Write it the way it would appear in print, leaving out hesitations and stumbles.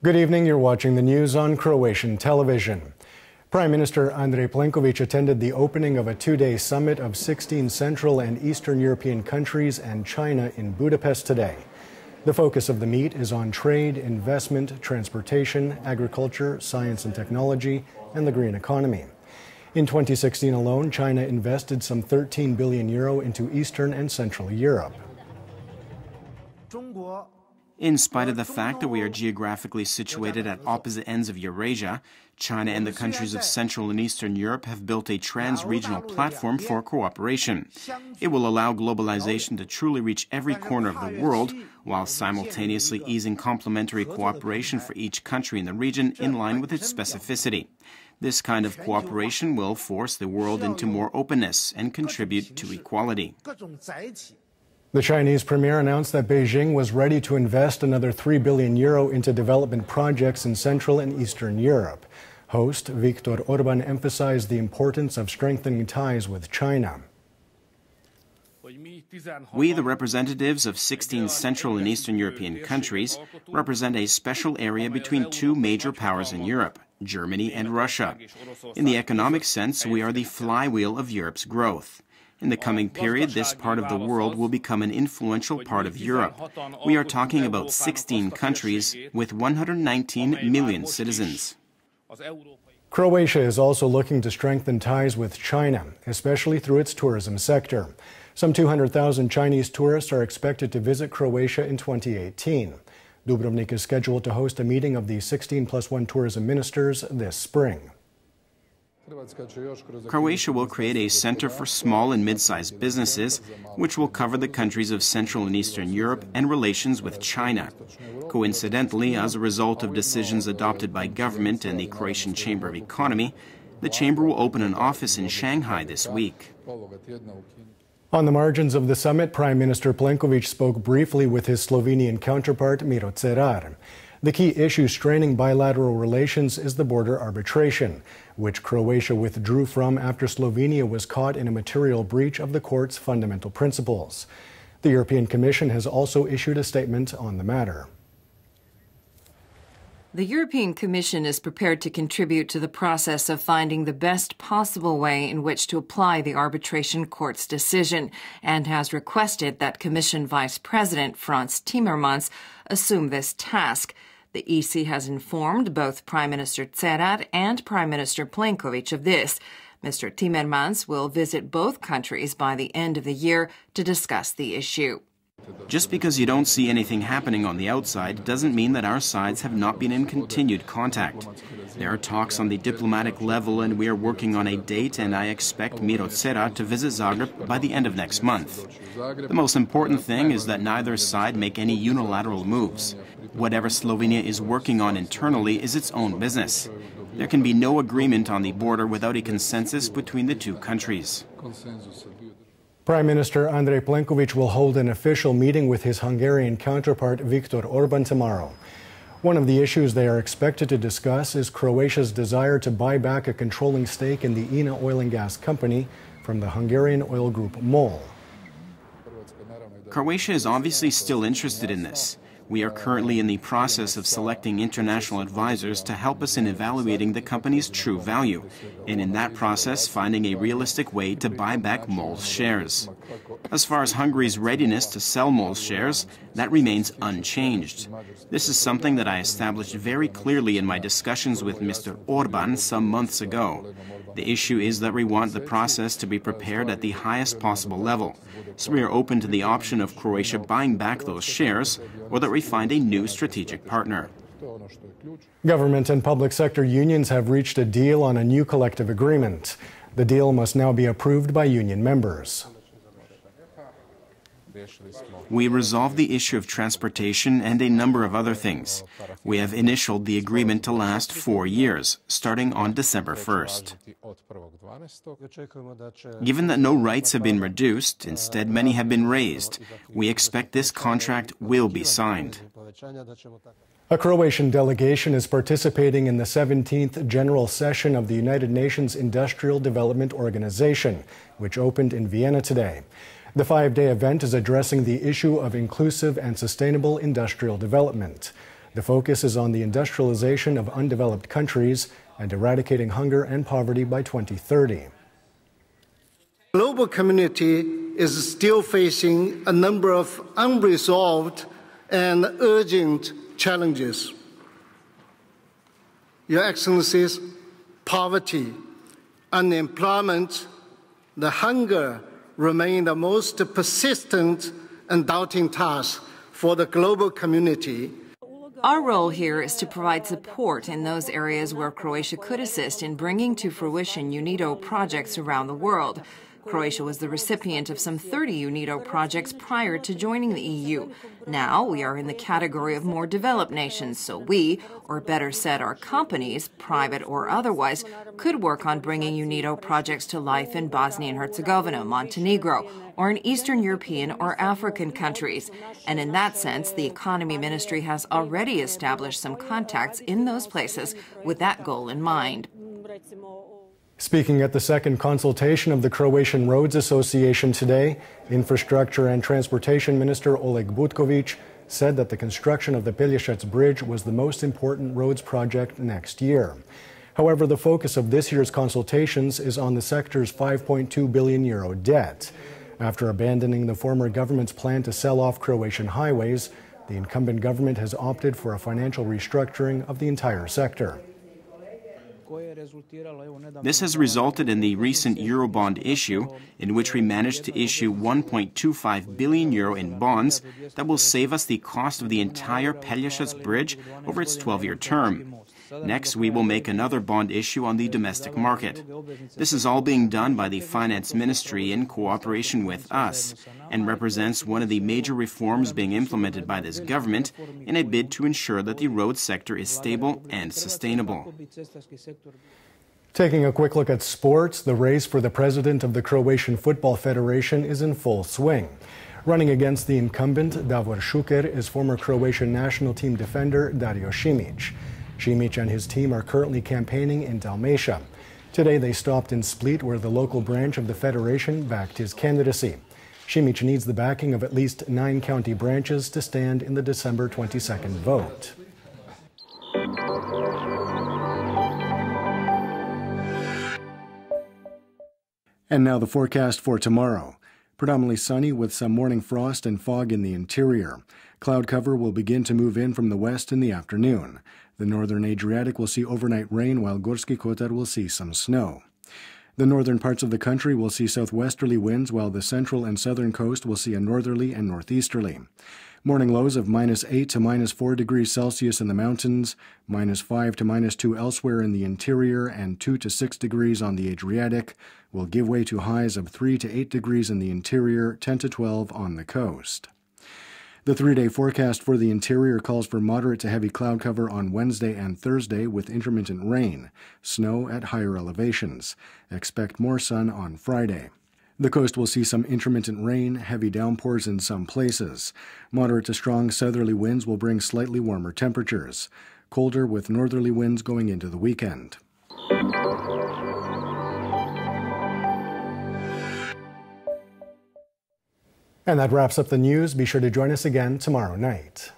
Good evening. You're watching the news on Croatian television. Prime Minister Andrej Plenković attended the opening of a two-day summit of 16 Central and Eastern European countries and China in Budapest today. The focus of the meet is on trade, investment, transportation, agriculture, science and technology, and the green economy. In 2016 alone, China invested some €13 billion into Eastern and Central Europe. In spite of the fact that we are geographically situated at opposite ends of Eurasia, China and the countries of Central and Eastern Europe have built a trans-regional platform for cooperation. It will allow globalization to truly reach every corner of the world, while simultaneously easing complementary cooperation for each country in the region in line with its specificity. This kind of cooperation will force the world into more openness and contribute to equality. The Chinese premier announced that Beijing was ready to invest another €3 billion into development projects in Central and Eastern Europe. Host Viktor Orban emphasized the importance of strengthening ties with China. We, the representatives of 16 Central and Eastern European countries, represent a special area between two major powers in Europe, Germany and Russia. In the economic sense, we are the flywheel of Europe's growth. In the coming period, this part of the world will become an influential part of Europe. We are talking about 16 countries with 119 million citizens. Croatia is also looking to strengthen ties with China, especially through its tourism sector. Some 200,000 Chinese tourists are expected to visit Croatia in 2018. Dubrovnik is scheduled to host a meeting of the 16+1 tourism ministers this spring. Croatia will create a center for small and mid-sized businesses, which will cover the countries of Central and Eastern Europe and relations with China. Coincidentally, as a result of decisions adopted by government and the Croatian Chamber of Economy, the chamber will open an office in Shanghai this week. On the margins of the summit, Prime Minister Plenković spoke briefly with his Slovenian counterpart Miro Cerar. The key issue straining bilateral relations is the border arbitration, which Croatia withdrew from after Slovenia was caught in a material breach of the court's fundamental principles. The European Commission has also issued a statement on the matter. The European Commission is prepared to contribute to the process of finding the best possible way in which to apply the arbitration court's decision, and has requested that Commission Vice President Frans Timmermans assume this task. The EC has informed both Prime Minister Cerar and Prime Minister Plenković of this. Mr. Timmermans will visit both countries by the end of the year to discuss the issue. Just because you don't see anything happening on the outside doesn't mean that our sides have not been in continued contact. There are talks on the diplomatic level, and we are working on a date, and I expect Miro Cerar to visit Zagreb by the end of next month. The most important thing is that neither side make any unilateral moves. Whatever Slovenia is working on internally is its own business. There can be no agreement on the border without a consensus between the two countries. Prime Minister Andrej Plenković will hold an official meeting with his Hungarian counterpart Viktor Orban tomorrow. One of the issues they are expected to discuss is Croatia's desire to buy back a controlling stake in the INA oil and gas company from the Hungarian oil group MOL. Croatia is obviously still interested in this. We are currently in the process of selecting international advisors to help us in evaluating the company's true value, and in that process finding a realistic way to buy back MOL's shares. As far as Hungary's readiness to sell MOL's shares, that remains unchanged. This is something that I established very clearly in my discussions with Mr. Orban some months ago. The issue is that we want the process to be prepared at the highest possible level, so we are open to the option of Croatia buying back those shares, or that we find a new strategic partner. Government and public sector unions have reached a deal on a new collective agreement. The deal must now be approved by union members. We resolved the issue of transportation and a number of other things. We have initialed the agreement to last 4 years, starting on December 1st. Given that no rights have been reduced, instead many have been raised, we expect this contract will be signed. A Croatian delegation is participating in the 17th General Session of the United Nations Industrial Development Organization, which opened in Vienna today. The five-day event is addressing the issue of inclusive and sustainable industrial development. The focus is on the industrialization of undeveloped countries and eradicating hunger and poverty by 2030. The global community is still facing a number of unresolved and urgent challenges. Your Excellencies, poverty, unemployment, the hunger remain the most persistent and daunting task for the global community. Our role here is to provide support in those areas where Croatia could assist in bringing to fruition UNIDO projects around the world. Croatia was the recipient of some 30 UNIDO projects prior to joining the EU. Now we are in the category of more developed nations, so we, or better said our companies, private or otherwise, could work on bringing UNIDO projects to life in Bosnia and Herzegovina, Montenegro, or in Eastern European or African countries. And in that sense, the Economy Ministry has already established some contacts in those places with that goal in mind. Speaking at the second consultation of the Croatian Roads Association today, Infrastructure and Transportation Minister Oleg Butković said that the construction of the Pelješac Bridge was the most important roads project next year. However, the focus of this year's consultations is on the sector's €5.2 billion debt. After abandoning the former government's plan to sell off Croatian highways, the incumbent government has opted for a financial restructuring of the entire sector. This has resulted in the recent Eurobond issue, in which we managed to issue €1.25 billion in bonds that will save us the cost of the entire Pelješac Bridge over its 12-year term. Next, we will make another bond issue on the domestic market. This is all being done by the Finance Ministry in cooperation with us, and represents one of the major reforms being implemented by this government in a bid to ensure that the road sector is stable and sustainable. Taking a quick look at sports, the race for the president of the Croatian Football Federation is in full swing. Running against the incumbent, Davor Šuker, is former Croatian national team defender Dario Šimić. Šimić and his team are currently campaigning in Dalmatia. Today they stopped in Split, where the local branch of the federation backed his candidacy. Šimić needs the backing of at least 9 county branches to stand in the December 22nd vote. And now the forecast for tomorrow. Predominantly sunny with some morning frost and fog in the interior. Cloud cover will begin to move in from the west in the afternoon. The northern Adriatic will see overnight rain, while Gorski Kotar will see some snow. The northern parts of the country will see southwesterly winds, while the central and southern coast will see a northerly and northeasterly. Morning lows of -8 to -4 degrees Celsius in the mountains, -5 to -2 elsewhere in the interior, and 2 to 6 degrees on the Adriatic will give way to highs of 3 to 8 degrees in the interior, 10 to 12 on the coast. The 3-day forecast for the interior calls for moderate to heavy cloud cover on Wednesday and Thursday with intermittent rain, snow at higher elevations. Expect more sun on Friday. The coast will see some intermittent rain, heavy downpours in some places. Moderate to strong southerly winds will bring slightly warmer temperatures. Colder with northerly winds going into the weekend. And that wraps up the news. Be sure to join us again tomorrow night.